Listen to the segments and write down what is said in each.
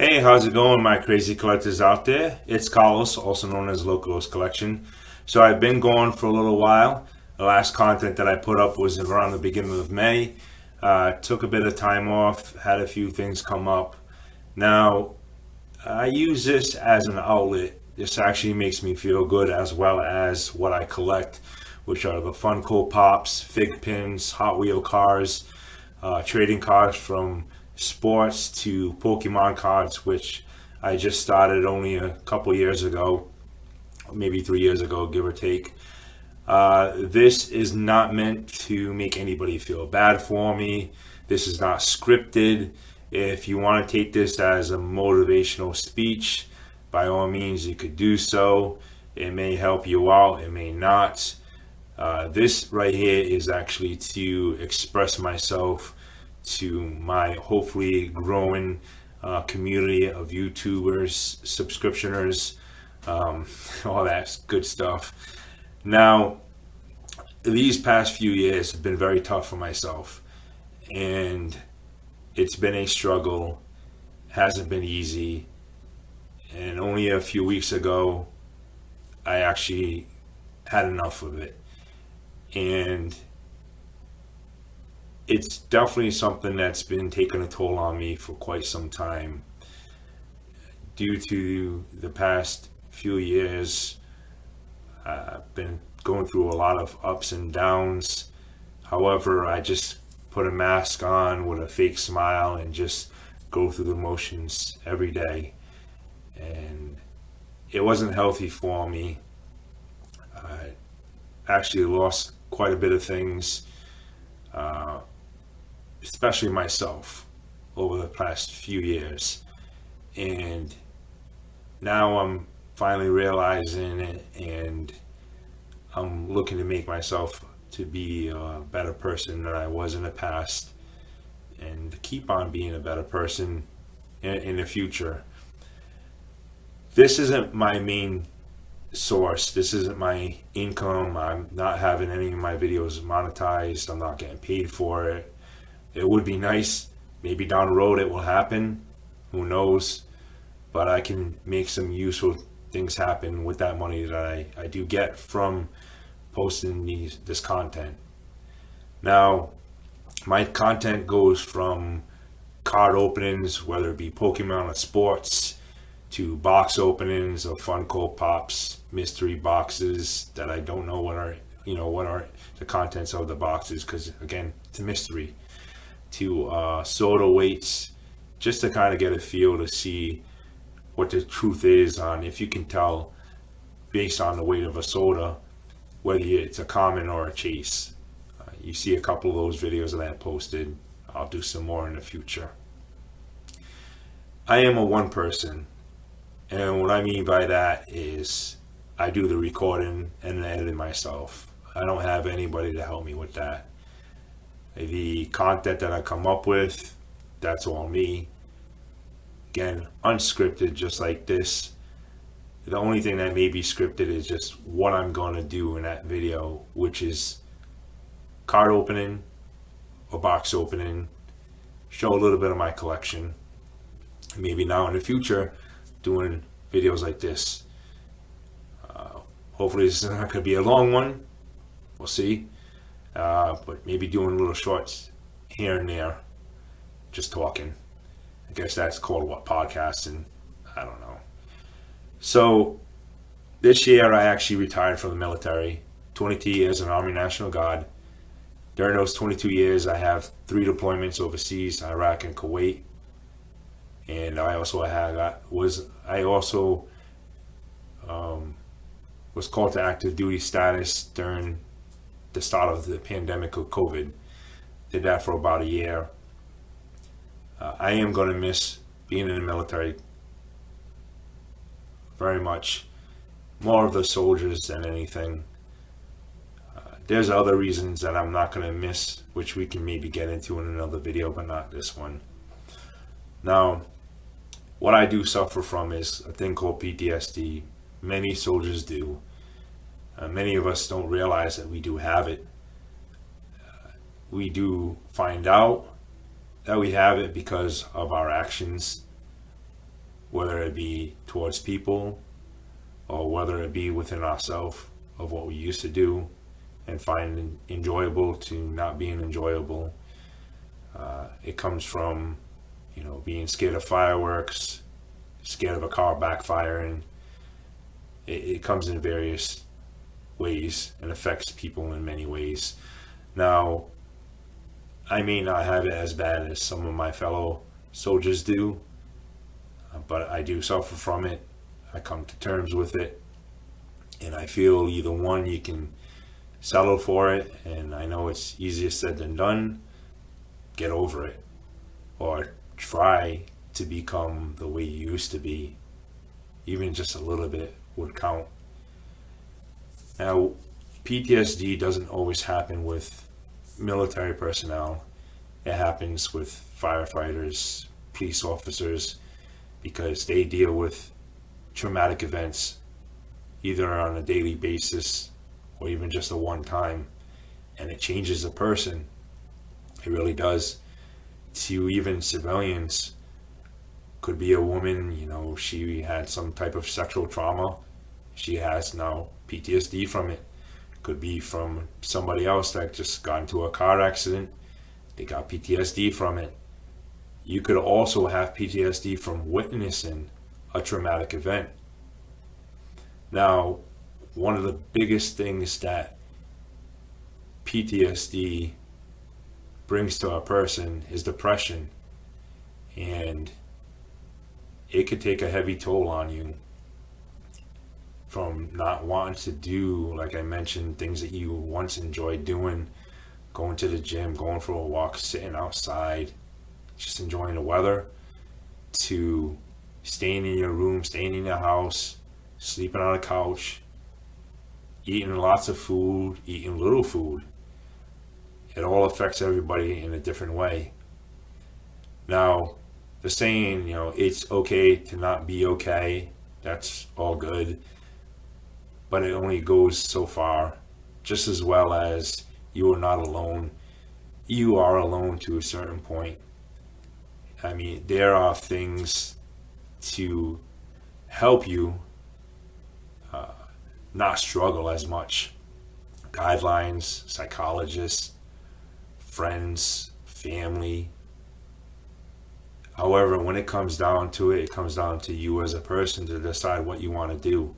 Hey, how's it going, my crazy collectors out there? It's Carlos, also known as Localos Collection. So I've been going for a little while. The last content that I put up was around the beginning of May. Took a bit of time off, had a few things come up. Now, I use this as an outlet. This actually makes me feel good, as well as what I collect, which are the Funko Pops, Fig Pins, Hot Wheel cars, trading cards from sports to Pokemon cards, which I just started only a couple years ago, maybe 3 years ago, give or take. This is not meant to make anybody feel bad for me. This is not scripted. If you want to take this as a motivational speech, by all means, you could do so. It may help you out, it may not. This right here is actually to express myself to my hopefully growing community of YouTubers, subscriptioners, all that good stuff. Now, these past few years have been very tough for myself, and it's been a struggle, hasn't been easy, and only a few weeks ago, I actually had enough of it. And it's definitely something that's been taking a toll on me for quite some time. Due to the past few years, I've been going through a lot of ups and downs. However, I just put a mask on with a fake smile and just go through the motions every day. And it wasn't healthy for me. I actually lost quite a bit of things, especially myself, over the past few years. And now I'm finally realizing it, and I'm looking to make myself to be a better person than I was in the past, and to keep on being a better person in the future. This isn't my main source. This isn't my income. I'm not having any of my videos monetized. I'm not getting paid for it. It would be nice. Maybe down the road it will happen. Who knows? But I can make some useful things happen with that money that I do get from posting this content. Now, my content goes from card openings, whether it be Pokemon or sports, to box openings of Funko Pops, mystery boxes that I don't know what are the contents of the boxes, because again, it's a mystery, to soda weights, just to kind of get a feel to see what the truth is on if you can tell based on the weight of a soda whether it's a common or a chase. You see a couple of those videos that I posted. I'll do some more in the future. I am a one person, and what I mean by that is I do the recording and the editing myself. I don't have anybody to help me with that. The content that I come up with, that's all me. Again, unscripted, just like this. The only thing that may be scripted is just what I'm going to do in that video, which is card opening or box opening, show a little bit of my collection. Maybe now in the future, doing videos like this. Hopefully this is not going to be a long one. We'll see. But maybe doing little shorts here and there, just talking. I guess that's called what, podcasting? I don't know. So this year I actually retired from the military, 22 years in Army National Guard. During those 22 years, I have 3 deployments overseas, Iraq and Kuwait. And I also was called to active duty status during the start of the pandemic of COVID. Did that for about a year. I am going to miss being in the military very much, more of the soldiers than anything. There's other reasons that I'm not going to miss, which we can maybe get into in another video, but not this one. Now, what I do suffer from is a thing called PTSD. Many soldiers do. Many of us don't realize that we do have it. We do find out that we have it because of our actions whether it be towards people or whether it be within ourselves of what we used to do and find enjoyable to not being enjoyable. It comes from, being scared of fireworks, scared of a car backfiring. It comes in various ways and affects people in many ways. Now, I may not have it as bad as some of my fellow soldiers do, but I do suffer from it. I come to terms with it, and I feel either one, you can settle for it, and I know it's easier said than done. Get over it, or try to become the way you used to be. Even just a little bit would count. Now, PTSD doesn't always happen with military personnel. It happens with firefighters, police officers, because they deal with traumatic events either on a daily basis or even just a one time, and it changes a person. It really does. To even civilians, could be a woman, she had some type of sexual trauma. She has now PTSD from it. Could be from somebody else that just got into a car accident. They got PTSD from it. You could also have PTSD from witnessing a traumatic event. Now, one of the biggest things that PTSD brings to a person is depression, and it could take a heavy toll on you from not wanting to do, like I mentioned, things that you once enjoyed doing, going to the gym, going for a walk, sitting outside, just enjoying the weather, to staying in your room, staying in your house, sleeping on a couch, eating lots of food, eating little food. It all affects everybody in a different way. Now, the saying, it's okay to not be okay, that's all good, but it only goes so far. Just as well as you are not alone, you are alone to a certain point. I mean, there are things to help you not struggle as much. Guidelines, psychologists, friends, family. However, when it comes down to it, it comes down to you as a person to decide what you want to do.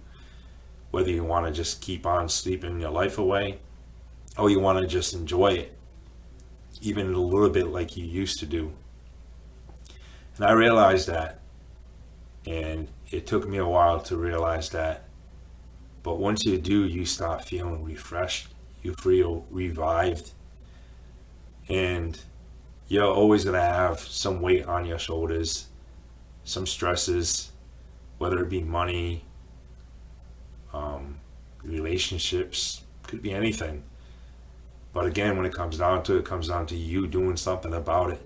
Whether you want to just keep on sleeping your life away, or you want to just enjoy it, even a little bit like you used to do. And I realized that, and it took me a while to realize that. But once you do, you start feeling refreshed, you feel revived, and you're always going to have some weight on your shoulders, some stresses, whether it be money, relationships, could be anything. But again, when it comes down to it, it comes down to you doing something about it.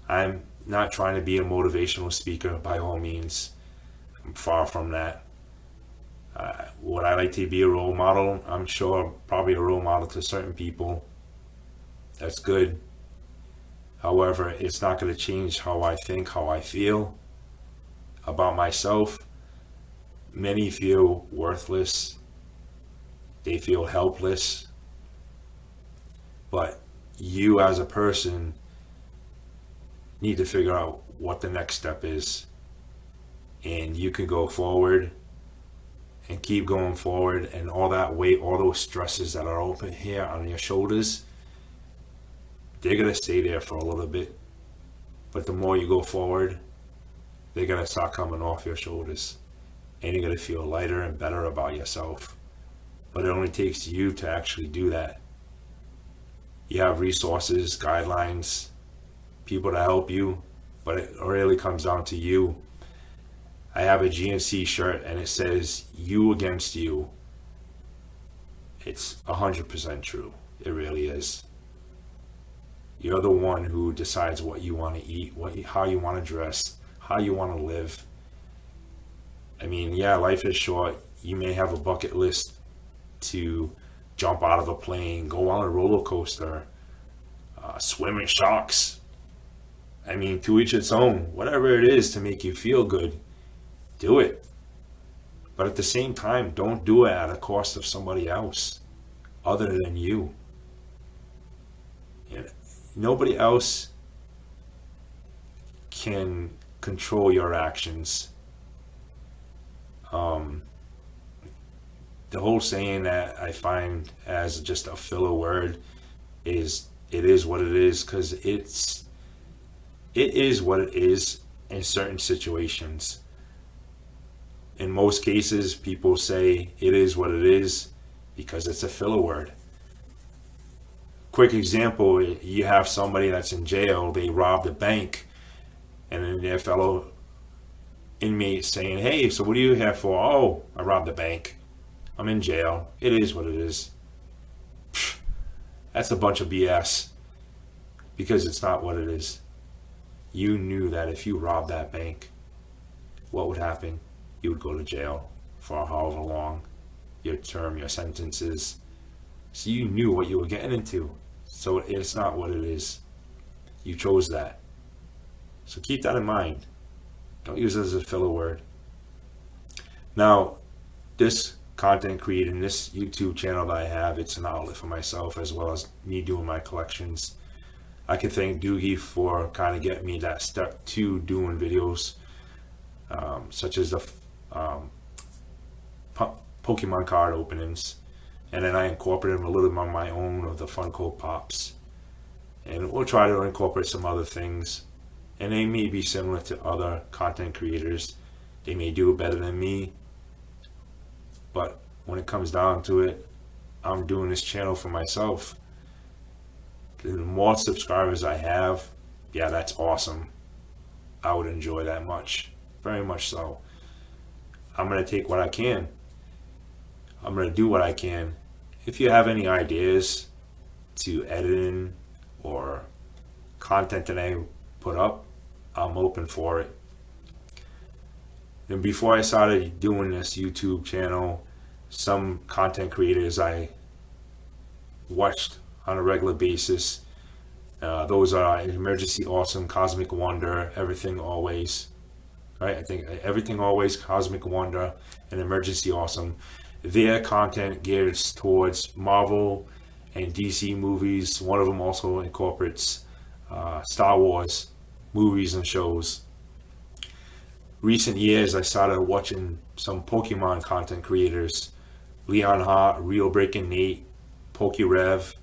I'm not trying to be a motivational speaker by all means. I'm far from that. Would I like to be a role model? I'm sure probably a role model to certain people. That's good. However, it's not going to change how I think, how I feel about myself. Many feel worthless. They feel helpless. But you as a person need to figure out what the next step is. And you can go forward and keep going forward, and all that weight, all those stresses that are open here on your shoulders, they're going to stay there for a little bit. But the more you go forward, they're going to start coming off your shoulders. And you're going to feel lighter and better about yourself. But it only takes you to actually do that. You have resources, guidelines, people to help you, but it really comes down to you. I have a GNC shirt and it says, "You against you." It's 100% true. It really is. You're the one who decides what you want to eat, how you want to dress, how you want to live. I mean, yeah, life is short. You may have a bucket list to jump out of a plane, go on a roller coaster, swim in sharks. I mean, to each its own. Whatever it is to make you feel good. do it. But at the same time, don't do it at the cost of somebody else other than you. You know, nobody else can control your actions. The whole saying that I find as just a filler word is it is what it is, because it is what it is in certain situations. In most cases, people say it is what it is because it's a filler word. Quick example, you have somebody that's in jail, they robbed a bank, and then their fellow inmate saying, hey, so what are you here for? Oh, I robbed the bank. I'm in jail. It is what it is. Pfft, that's a bunch of BS, because it's not what it is. You knew that if you robbed that bank, what would happen? You would go to jail for however long your term, your sentence is. So you knew what you were getting into. So it's not what it is. You chose that. So keep that in mind. Don't use it as a filler word. Now, this content creating, this YouTube channel that I have, it's an outlet for myself as well as me doing my collections. I can thank Doogie for kind of getting me that step to doing videos, such as the Pokemon card openings. And then I incorporated a little bit on my own of the Funko Pops. And we'll try to incorporate some other things. And they may be similar to other content creators. They may do it better than me. But when it comes down to it, I'm doing this channel for myself. The more subscribers I have, yeah, that's awesome. I would enjoy that much. Very much so. I'm going to take what I can. I'm going to do what I can. If you have any ideas to editing or content that I put up, I'm open for it. And before I started doing this YouTube channel, some content creators I watched on a regular basis. Those are Emergency Awesome, Cosmic Wonder, Everything Always. Right? I think Everything Always, Cosmic Wonder, and Emergency Awesome. Their content geared towards Marvel and DC movies. One of them also incorporates Star Wars movies and shows. Recent years, I started watching some Pokemon content creators. Leon Hart, Real Breaking Nate, PokeRev,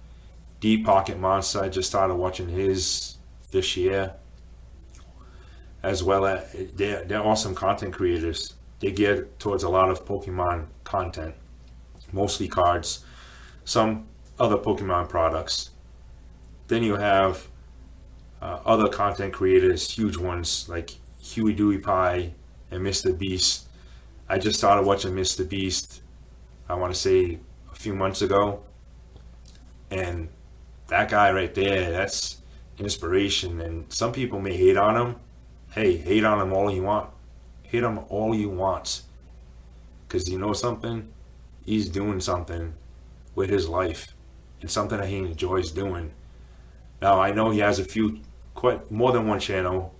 Deep Pocket Monster. I just started watching his this year. As well as they're awesome content creators. They geared towards a lot of Pokemon content, mostly cards, some other Pokemon products. Then you have other content creators, huge ones like Huey, Dewey, Pie, and Mr. Beast. I just started watching Mr. Beast, I want to say a few months ago. And that guy right there, that's inspiration. And some people may hate on him. Hey, hate on him all you want. Hate him all you want. Because you know something? He's doing something with his life. And something that he enjoys doing. Now, I know he has quite more than one channel.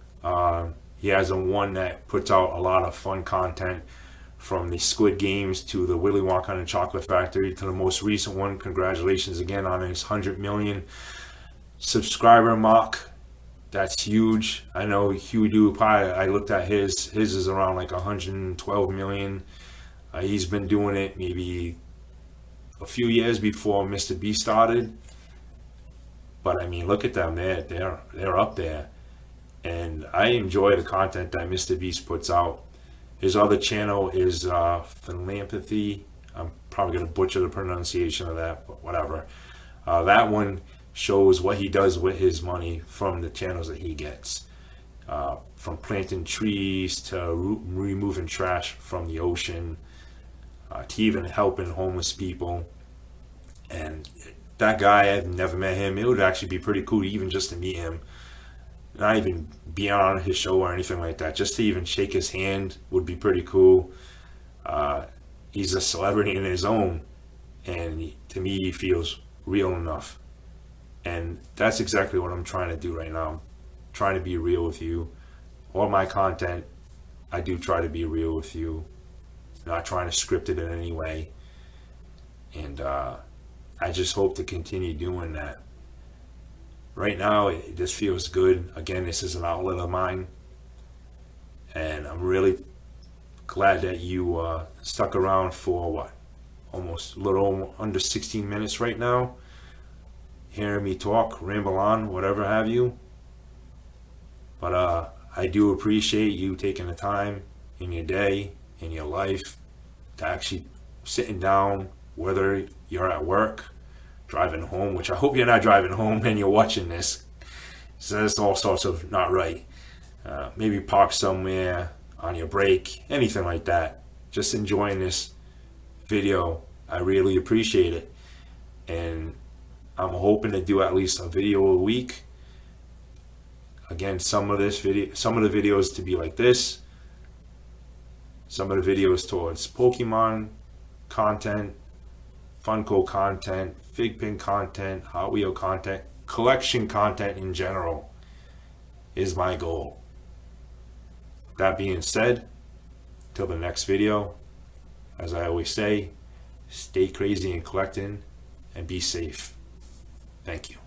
He has one that puts out a lot of fun content, from the Squid Games to the Willy Wonka and the Chocolate Factory to the most recent one. Congratulations again on his 100 million subscriber mark. That's huge. I know Huey Dewey Pie, I looked at his is around like 112 million. He's been doing it maybe a few years before Mr. Beast started. But I mean, look at them. They're up there. And I enjoy the content that Mr. Beast puts out. His other channel is Philanthropy. I'm probably going to butcher the pronunciation of that, but whatever. That one shows what he does with his money from the channels that he gets. From planting trees to removing trash from the ocean, to even helping homeless people. And that guy, I've never met him. It would actually be pretty cool even just to meet him. Not even be on his show or anything like that. Just to even shake his hand would be pretty cool. He's a celebrity in his own. And to me, he feels real enough. And that's exactly what I'm trying to do right now. I'm trying to be real with you. All my content I do try to be real with you, not trying to script it in any way. And I just hope to continue doing that. Right now, it just feels good. Again, this is an outlet of mine. And I'm really glad that you stuck around for what? Almost a little under 16 minutes right now. Hearing me talk, ramble on, whatever have you. But I do appreciate you taking the time in your day, in your life, to actually sitting down, whether you're at work, driving home, which I hope you're not driving home and you're watching this. So that's all sorts of not right. Maybe park somewhere on your break, anything like that. Just enjoying this video. I really appreciate it. And I'm hoping to do at least a video a week. Again, some of the videos to be like this. Some of the videos towards Pokemon content, Funko content, Fig Pin content, Hot Wheel content, collection content in general is my goal. That being said, till the next video, as I always say, stay crazy and collecting and be safe. Thank you.